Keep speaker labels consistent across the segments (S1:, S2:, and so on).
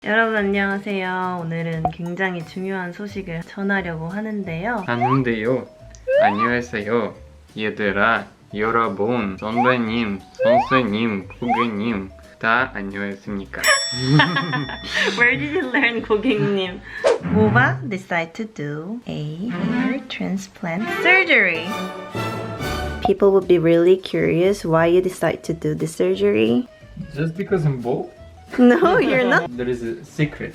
S1: 여러분 안녕하세요. 오늘은 굉장히 중요한 소식을 전하려고 하는데요.
S2: 안녕하세요. 얘들아, 여러분, 선배님, 선생님, 고객님 다 안녕하십니까?
S1: Where did you learn 고객님? Wova decided to do a hair transplant surgery. People would be really curious why you decide to do this surgery.
S2: Just because I'm bald?
S1: No, you're not.
S2: There is a secret.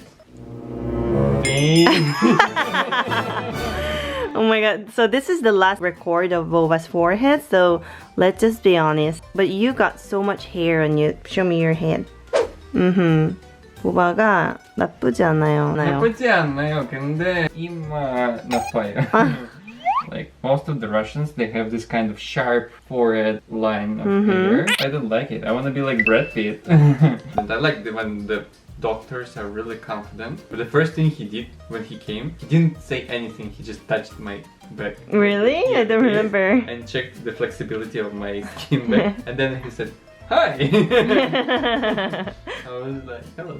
S1: Oh my god. So this is the last record of Vova's forehead, so let's just be honest. But you got so much hair on you. Show me your head. Vova가 나쁘지 않아요.
S2: 나쁘지 않아요. 근데 이마 나빠요. Like most of the Russians, they have this kind of sharp forehead line of hair. I don't like it. I want to be like Brad Pitt. And I like when the doctors are really confident. But the first thing he did when he came, he didn't say anything. He just touched my back.
S1: Really? I don't remember.
S2: And checked the flexibility of my skin back. And then he said, "Hi." I was like, "Hello."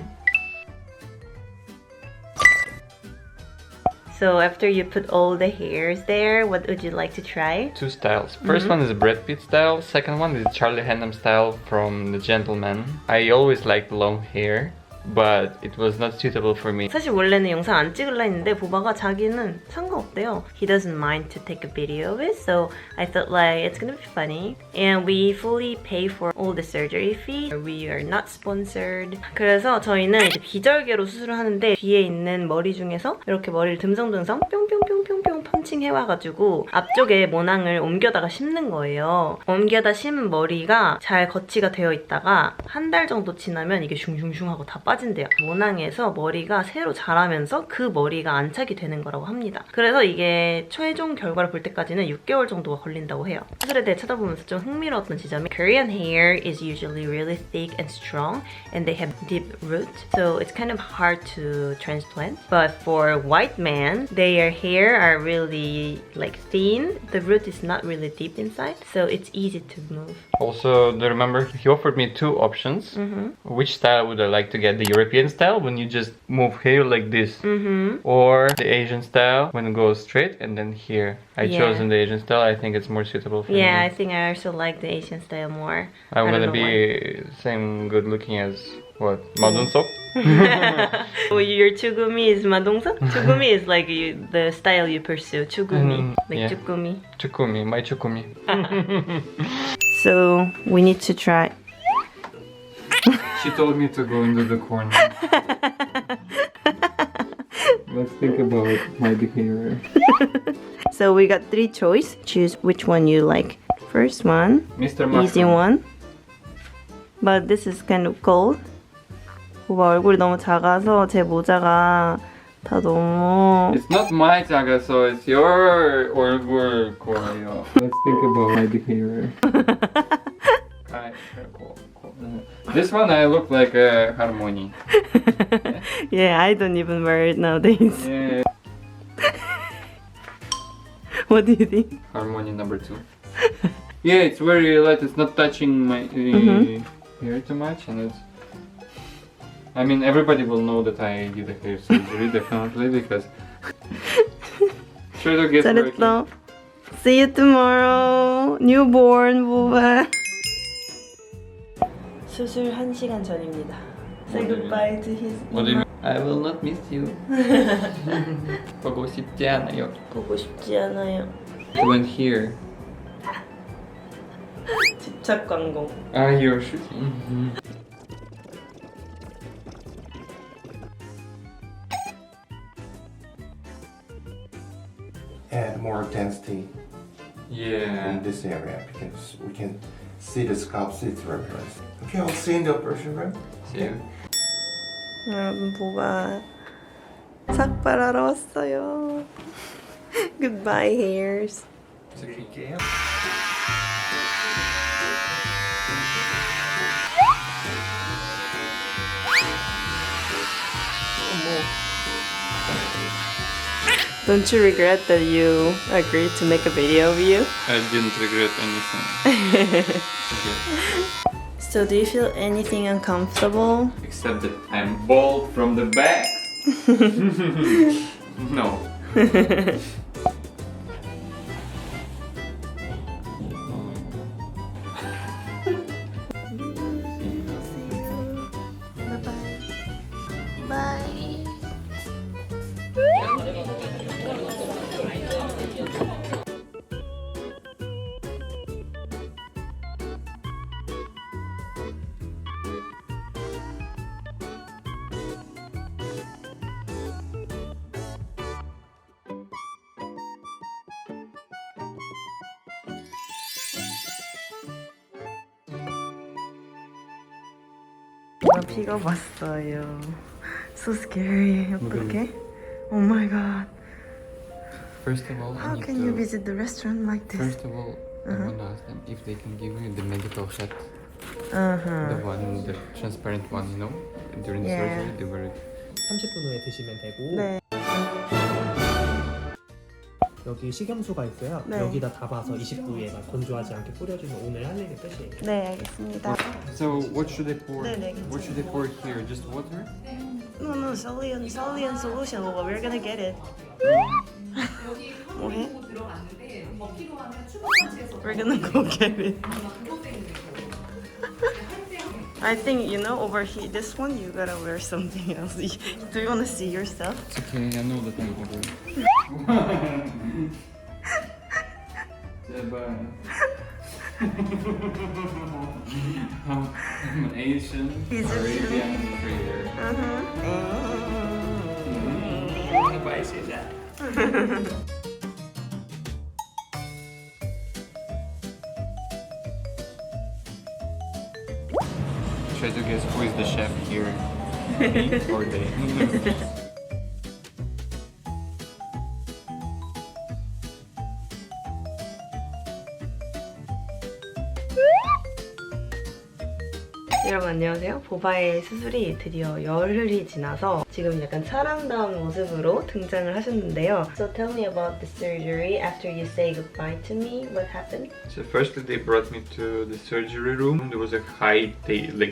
S1: So after you put all the hairs there, what would you like to try?
S2: Two styles. First one is Brad Pitt style. Second one is Charlie Hunnam style from The Gentleman. I always liked long hair, but it was not suitable for me.
S1: 사실 원래는 영상 안 찍으려 했는데 보바가 자기는 상관없대요. He doesn't mind to take a video of it, so I felt like it's gonna be funny. And we fully pay for all the surgery fee. We are not sponsored. 그래서 저희는 이제 비절개로 수술을 하는데 뒤에 있는 머리 중에서 이렇게 머리를 듬성듬성 뿅뿅뿅뿅뿅 펀칭해와가지고 앞쪽에 모낭을 옮겨다가 심는 거예요. 옮겨다 심은 머리가 잘 거치가 되어 있다가 한 달 정도 지나면 이게 슝슝슝 하고 다 빠진대요. 모낭에서 머리가 새로 자라면서 그 머리가 안착이 되는 거라고 합니다. 그래서 이게 최종 결과를 볼 때까지는 6개월 정도가 걸린다고 해요. 수술에 대해 쳐다보면서 좀 흥미로웠던 지점이 Korean hair is usually really thick and strong and they have deep roots, so it's kind of hard to transplant. But for white men, their hair are really like thin. The root is not really deep inside, so it's easy to move.
S2: Also, do you remember he offered me two options? Which style would I like to get? The European style when you just move hair like this, or the Asian style when it goes straight and then here. I chose the Asian style. I think it's more suitable for me.
S1: Yeah, I think I also like the Asian style more.
S2: I'm
S1: I don't
S2: gonna
S1: know
S2: be same good looking as what? Madun-seok?
S1: Well, your chugumi is madongseok? Chugumi is like the style you pursue. Chugumi, like
S2: yeah.
S1: chugumi.
S2: Chukumi, my chukumi.
S1: So we need to try.
S2: She told me to go into the corner. Let's think about my behavior.
S1: So we got three choice. Choose which one you like. First one,
S2: Mr.
S1: easy
S2: Mushroom.
S1: one. But this is kind of cold. 오빠 얼굴이 너무 작아서 제 모자가 다 너무.
S2: It's not my jaga, so it's your 얼굴 거예요. Let's think about my behavior. This one I look like a harmony.
S1: Yeah, I don't even wear it nowadays.
S2: Yeah.
S1: What do you think?
S2: Harmony number 2. Yeah, it's very light. It's not touching my hair too much, and it's. I mean, everybody will know that I did a hair surgery, definitely, because. Try to get working.
S1: 잘했어. See you tomorrow. Newborn 보바. 수술 1시간 전입니다. Say goodbye to his.
S2: What do you mean? I will not miss you. 보고 싶지 않아요.
S1: 보고 싶지 않아요.
S2: It went here.
S1: 집착 광고.
S2: Ah, you're shooting.
S3: Add more density
S2: Yeah.
S3: in this area because we can see the scalp see-through. Okay, I'll see you in the operation room.
S2: See you.
S1: 여러분 보바 삭발하러 왔어요. Goodbye hairs.
S2: 드릴게요.
S1: Don't you regret that you agreed to make a video of you?
S2: I didn't regret anything. Okay.
S1: So do you feel anything uncomfortable?
S2: Except that I'm bald from the back. No.
S1: Bye. 피가 왔어요. So scary. 어떡해? Oh my god.
S4: First of all,
S1: How can you visit the restaurant like this?
S4: First of all, I want to ask them if they can give me the medical set,
S1: Uh-huh.
S4: the one, the transparent one, you know. During the
S1: Yeah.
S4: surgery, they were.
S5: 30분 후에 드시면 되고
S1: 네.
S5: 여기 식염수가 있어요.
S1: 네.
S5: 여기다 담아서 29일만 건조하지 않게 뿌려주면 오늘 할 일이 끝이에요.
S1: 네, 알겠습니다.
S4: So what should I pour?
S1: 네, 네,
S4: What should I pour here? Just water?
S1: No, Solian solution. Well, we're gonna get it. 뭐해? We're gonna go get it. I think over here, this one you gotta wear something else. Do you wanna see yourself?
S4: It's okay. I know that I'm over.
S2: I'm an Asian
S1: He's
S2: Arabian trader.
S5: Why is it that?
S2: Try to guess who is the chef here. Me or they?
S1: 여러분 안녕하세요. 보바의 수술이 드디어 열흘이 지나서 지금 약간 사람다운 모습으로 등장을 하셨는데요. So tell me about the surgery after you say goodbye to me. What happened?
S2: So firstly they brought me to the surgery room. There was a high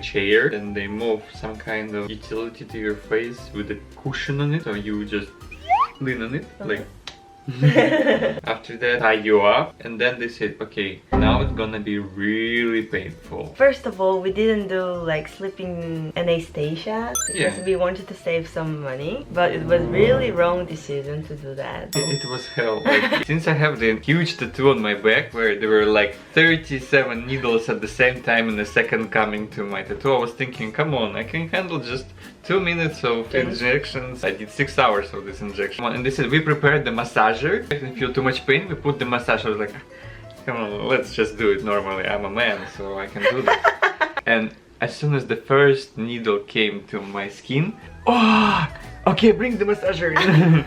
S2: chair, and they moved some kind of utility to your face with a cushion on it, so you just lean on it like. After that, tie you up, and then they said, okay, now it's gonna be really painful.
S1: First of all, we didn't do like sleeping anesthesia because
S2: Yeah.
S1: we wanted to save some money, but it was really wrong decision to do that.
S2: It was hell. Like, since I have the huge tattoo on my back where there were like 37 needles at the same time in the second coming to my tattoo, I was thinking, come on, I can handle just 2 minutes of injections. I did 6 hours of this injection. And they said, we prepared the massager. If you feel too much pain, we put the massager. I was like, come on, let's just do it normally. I'm a man, so I can do that. And as soon as the first needle came to my skin, oh, okay, bring the massager in.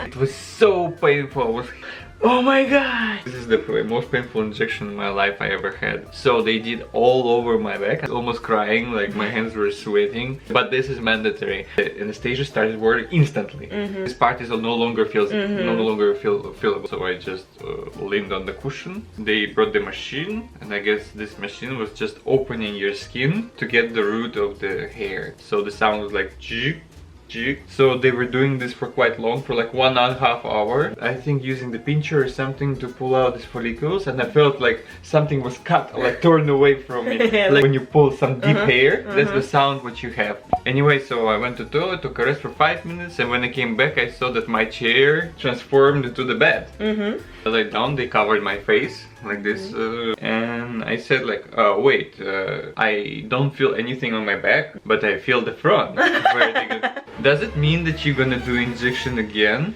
S2: It was so painful. I was, oh my god! This is the most painful injection in my life I ever had. So they did all over my back. I was almost crying, like my hands were sweating. But this is mandatory. The anesthesia started working instantly. This part is no longer feelable. So I just leaned on the cushion. They brought the machine, and I guess this machine was just opening your skin to get the root of the hair. So the sound was like jig. So they were doing this for quite long, for like 1.5 hours. I think using the pincher or something to pull out these follicles, and I felt like something was cut, like torn away from me. Like when you pull some deep hair, that's the sound what you have. Anyway, so I went to the toilet, took a rest for 5 minutes, and when I came back I saw that my chair transformed into the bed. I lay down, they covered my face like this, and I said like, wait, I don't feel anything on my back, but I feel the front. Does it mean that you're gonna do injection again?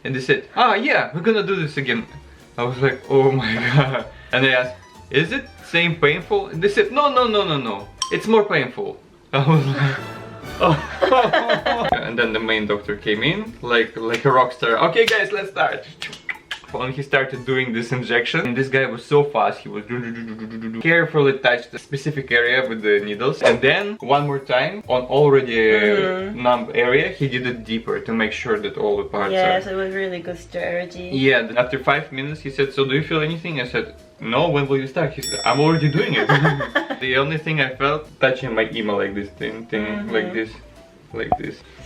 S2: And they said, yeah, we're gonna do this again. I was like, oh my god. And I asked, is it same painful? And they said, no, it's more painful. I was like, oh. And then the main doctor came in like a rock star. Okay guys, let's start. When he started doing this injection, and this guy was so fast, he was carefully touched the specific area with the needles, and then one more time on already numb area, he did it deeper to make sure that all the parts
S1: Yes, it was really good strategy.
S2: Yeah, after 5 minutes he said, so do you feel anything? I said, no, when will you start? He said, I'm already doing it. The only thing I felt touching my email like this thing, like this.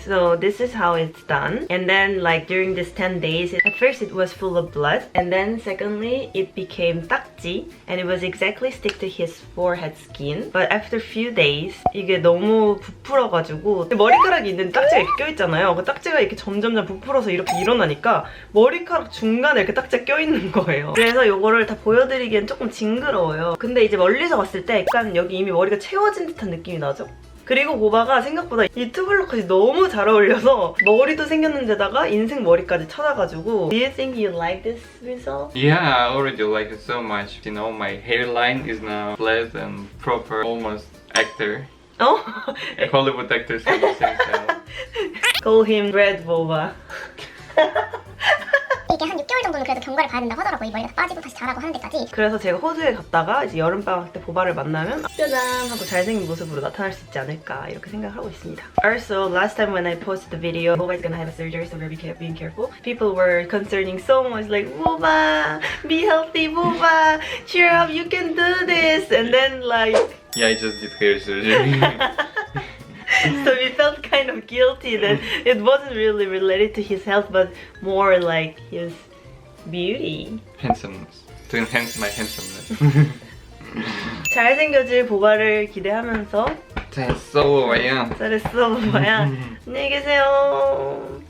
S1: So this is how it's done. And then like during this 10 days, at first it was full of blood. And then secondly, it became 딱지. And it was exactly stick to his forehead skin. But after a few days, 이게 너무 부풀어가지고 머리카락이 있는 딱지가 이렇게 껴있잖아요. 그 딱지가 이렇게 점점점 부풀어서 이렇게 일어나니까 머리카락 중간에 이렇게 딱지가 껴있는 거예요. 그래서 이거를 다 보여드리기엔 조금 징그러워요. 근데 이제 멀리서 봤을 때 약간 여기 이미 머리가 채워진 듯한 느낌이 나죠? 그리고 보바가 생각보다 이 투블럭까지 너무 잘 어울려서 머리도 생겼는데다가 인생 머리까지 찾아가지고 Do you think you like this result?
S2: Yeah, I already like it so much. You know, my hairline is now flat and proper, almost actor.
S1: 어?
S2: Hollywood actors have the same style.
S1: Call him Red Boba.
S6: 이게 한 6개월 정도는 그래도 경과를 봐야 된다고 하더라고. 이 머리가 다 빠지고 다시 자라고 하는 데까지.
S1: 그래서 제가 호주에 갔다가 이제 여름방학 때 보바를 만나면 짜잔 하고 잘생긴 모습으로 나타날 수 있지 않을까 이렇게 생각을 하고 있습니다. Also, last time when I posted the video, Boba is gonna have a surgery, so we're being careful. People were concerning so much like, Boba, be healthy, Boba, cheer up, you can do this. And then like,
S2: Yeah, I just did hair surgery.
S1: so we felt kind of guilty that it wasn't really related to his health, but more like his beauty.
S2: Handsomeness. To enhance my handsomeness.
S1: 잘생겨질 보바를 기대하면서
S2: 됐어, 뭐야.
S1: 잘했어, 보바야. 안녕히 계세요.